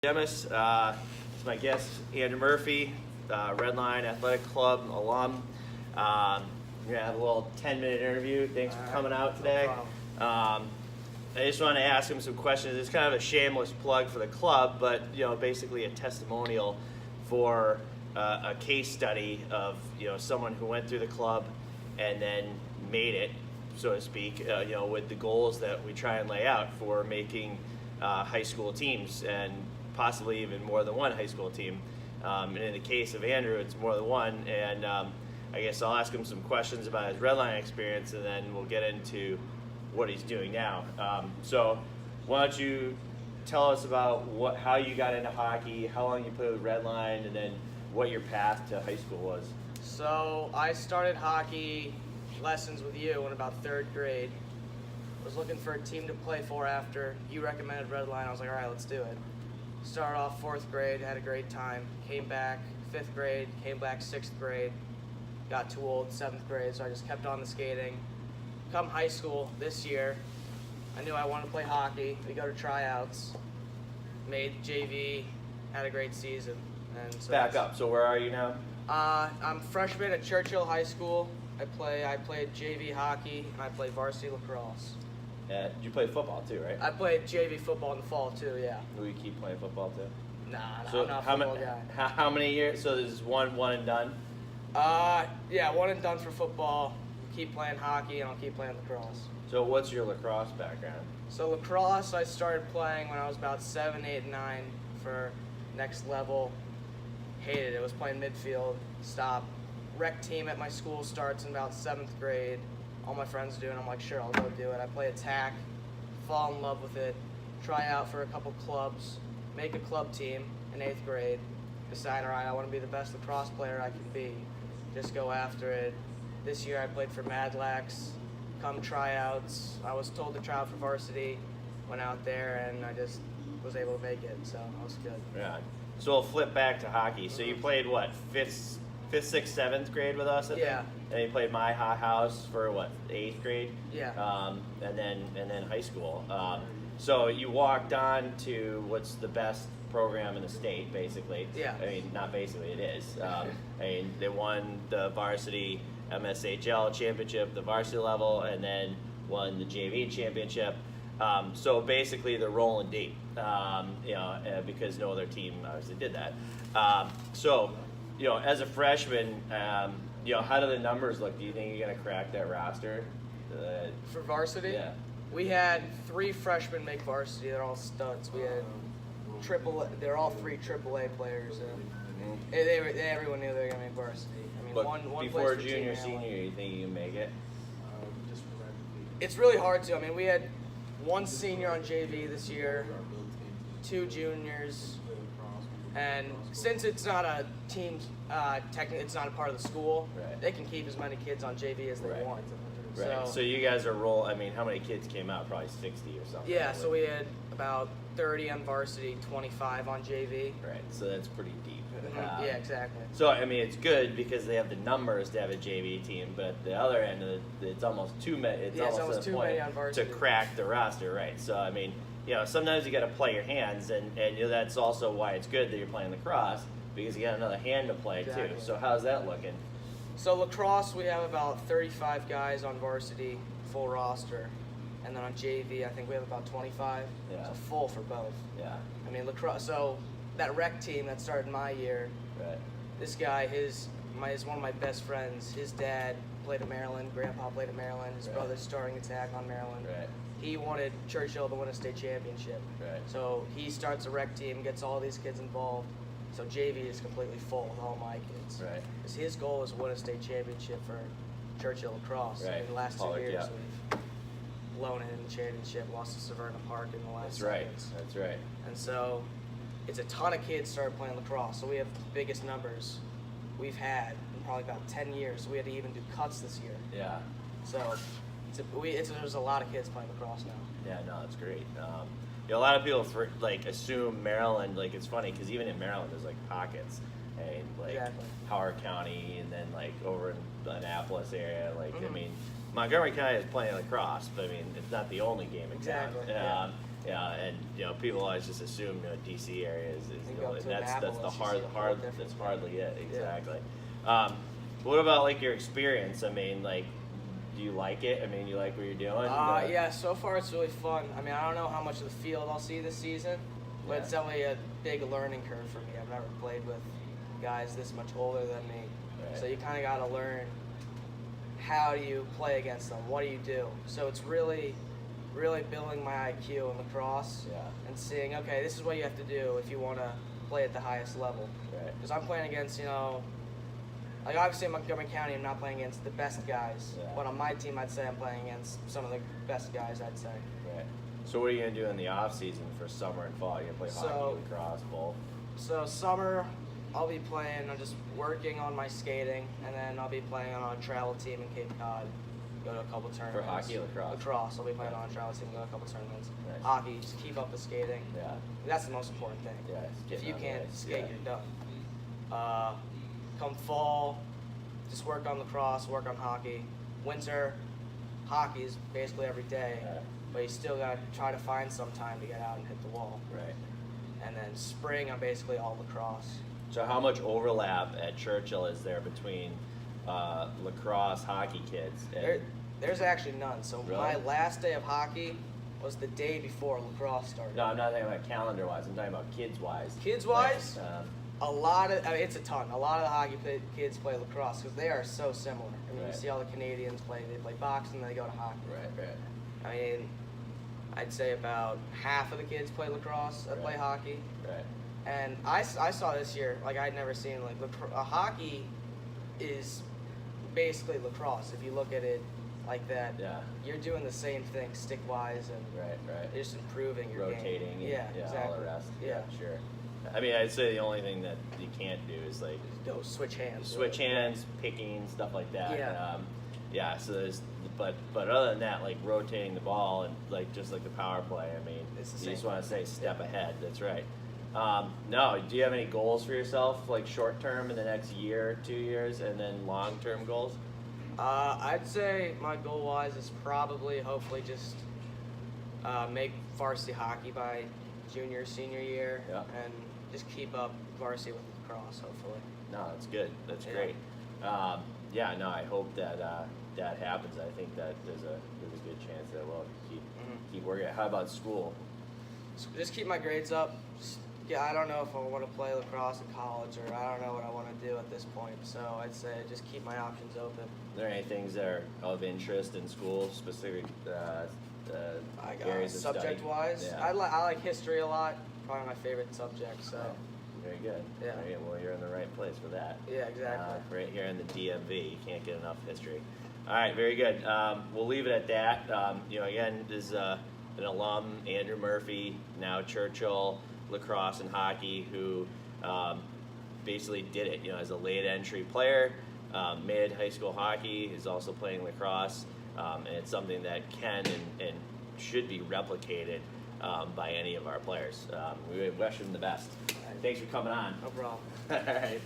It's my guest, Andrew Murphy, Red Line Athletic Club alum. We're going to have a little 10-minute interview. Thanks for coming out today. I just want to ask him some questions. It's kind of a shameless plug for the club, but basically a testimonial for a case study of someone who went through the club and then made it, so to speak, with the goals that we try and lay out for making high school teams, and possibly even more than one high school team. And in the case of Andrew, it's more than one. And I guess I'll ask him some questions about his Red Line experience, and then we'll get into what he's doing now. So why don't you tell us about how you got into hockey, how long you played with Red Line, and then what your path to high school was. So I started hockey lessons with you in about 3rd grade. Was looking for a team to play for after. You recommended Red Line. I was like, all right, let's do it. Started off 4th grade, had a great time. Came back 5th grade, came back 6th grade. Got too old 7th grade, so I just kept on the skating. Come high school this year, I knew I wanted to play hockey. We go to tryouts, made JV, had a great season. And so Back up. So where are you now? I'm freshman at Churchill High School. I played JV hockey, and I played varsity lacrosse. You played football too, right? I played JV football in the fall too, yeah. Will you keep playing football too? Nah, So I'm not a football guy. How many years? So this is one and done? Yeah, one and done for football. Keep playing hockey, and I'll keep playing lacrosse. So what's your lacrosse background? So lacrosse, I started playing when I was about 7, 8, 9 for next level. Hated it. Was playing midfield. Stopped. Rec team at my school starts in about 7th grade. All my friends do it. I'm like, sure, I'll go do it. I play attack. Fall in love with it. Try out for a couple clubs. Make a club team in 8th grade. Decide, all right, I want to be the best lacrosse player I can be. Just go after it. This year I played for RLACs. Come tryouts. I was told to try out for varsity. Went out there and I just was able to make it. So that was good. Yeah. So we'll flip back to hockey. So you played what, 5th, 6th, 7th grade with us? I think? Yeah. And you played my hot house for what, 8th grade? Yeah. And then high school. So you walked on to what's the best program in the state, basically. Yeah. I mean, not basically, it is. I mean, they won the varsity MSHL championship, the varsity level, and then won the JV championship. So basically, they're rolling deep, because no other team obviously did that. So, as a freshman, how do the numbers look? Do you think you're going to crack that roster? For varsity? Yeah. We had 3 freshmen make varsity. They're all studs. We had they're all 3 AAA players. Everyone knew they were going to make varsity. I mean, But one before plays for junior, Team Alum. senior, you think you can make it? It's really hard to. I mean, we had 1 senior on JV this year, 2 juniors, and since it's not a team, technically it's not a part of the school, Right. they can keep as many kids on JV as they Right. want. Right. So you guys are I mean, how many kids came out? Probably 60 or something. Yeah, so we had about 30 on varsity, 25 on JV. Right. So that's pretty deep. Yeah, exactly. So I mean, it's good because they have the numbers to have a JV team, but at the other end of it's almost too many. It's almost too to the point many on varsity. to crack the roster, right? So I mean, sometimes you got to play your hands, and that's also why it's good that you're playing lacrosse, because you got another hand to play too. Exactly. So how's that looking? So lacrosse, we have about 35 guys on varsity, full roster. And then on JV, I think we have about 25. Yeah. So full for both. Yeah. I mean, lacrosse, so that rec team that started my year, Right. this guy, is one of my best friends. His dad played at Maryland, grandpa played at Maryland, his Right. brother's starting attack on Maryland. Right. He wanted Churchill to win a state championship. Right. So he starts a rec team, gets all these kids involved. So JV is completely full with all my kids. Right. Because his goal is to win a state championship for Churchill lacrosse. Right. In the last 2 Pollock, years, yeah. we've blown it in the championship, lost to Severna Park in the last That's right. seconds. That's right. And so it's a ton of kids started playing lacrosse. So we have the biggest numbers we've had in probably about 10 years. So we had to even do cuts this year. Yeah. So there's a lot of kids playing lacrosse now. Yeah, no, it's great. A lot of people assume Maryland. Like, it's funny because even in Maryland, there's like pockets, and Exactly. Howard County, and then over in the Annapolis area. I Mhm. mean, Montgomery County is playing lacrosse, but I mean, it's not the only game in town. Exactly, yeah. Yeah, and people always just assume DC area is to that's the Annapolis, you hard see a whole different that's thing. hardly it Yeah. exactly. What about like your experience? I mean, like, do you like it? I mean, you like what you're doing? Yeah, so far it's really fun. I mean, I don't know how much of the field I'll see this season, but Yeah. it's definitely a big learning curve for me. I've never played with guys this much older than me, Right. so you kind of got to learn how do you play against them. What do you do? So it's really building my IQ in lacrosse Yeah. and seeing, okay, this is what you have to do if you want to play at the highest level. Right. Because I'm playing against, like obviously in Montgomery County, I'm not playing against the best guys, Yeah. but on my team, I'd say I'm playing against some of the best guys, I'd say. Right. So what are you gonna do in the off season for summer and fall? You gonna play So- hockey, lacrosse, both? So summer, I'll be playing, I'm just working on my skating, and then I'll be playing on a travel team in Cape Cod, go to a couple tournaments. hockey or lacrosse? Lacrosse, I'll be playing on a travel team, go to a couple tournaments. Nice. Hockey, just keep up the skating. Yeah. That's the most important thing. Yeah. it's If getting you on the can't ice, skate, yeah. you're done. Come fall, just work on lacrosse, work on hockey. Winter, hockey is basically every day, Yeah. but you still gotta try to find some time to get out and hit the wall. Right. And then spring, I'm basically all lacrosse. So how much overlap at Churchill is there between lacrosse hockey kids? And, There's actually none. So Really? my last day of hockey was the day before lacrosse started. no, I'm not talking about calendar wise. I'm talking about kids wise. Kids-wise? Like, It's a ton. A lot of the hockey kids play lacrosse because they are so similar. I mean, Right. you see all the Canadians play. They play boxing, then they go to hockey. right. I mean, I'd say about half of the kids play lacrosse that play Right. hockey. Right. And I saw this year, like I'd never seen, like hockey is basically lacrosse. If you look at it like that, Yeah. you're doing the same thing stick-wise and Right. you're just improving your Rotating. game. And, Yeah, exactly. All the rest. Yeah. Sure. I mean, I'd say the only thing that you can't do is like Go switch hands. switch hands, picking, stuff like that. Yeah. Yeah. So there's, but other than that, like rotating the ball and like just like the power play. I mean, It's the you same just want to say step ahead. That's right. No, do you have any goals for yourself, like short term in the next year, 2 years, and then long term goals? I'd say my goal-wise is probably, hopefully, just make varsity hockey by junior, senior year, Yeah. and just keep up varsity with lacrosse, hopefully. No, that's good. That's Yeah. great. Yeah, no, I hope that that happens. I think that there's a good chance that we'll keep working. How about school? So just keep my grades up. Yeah, I don't know if I want to play lacrosse in college, or I don't know what I want to do at this point. So I'd say just keep my options open. Are there any things that are of interest in school, specific I got areas of study? subject-wise, Yeah. I like history a lot. Probably my favorite subject. So Very good. Yeah. Very good. Well, you're in the right place for that. yeah, exactly. Right here in the DMV, you can't get enough history. All right, very good. We'll leave it at that. Again, this is an alum, Andrew Murphy, now Churchill, lacrosse and hockey, who basically did it. As a late entry player, mid high school hockey, is also playing lacrosse, and it's something that can and should be replicated by any of our players. We wish him the best. Thanks for coming on. No problem. All right.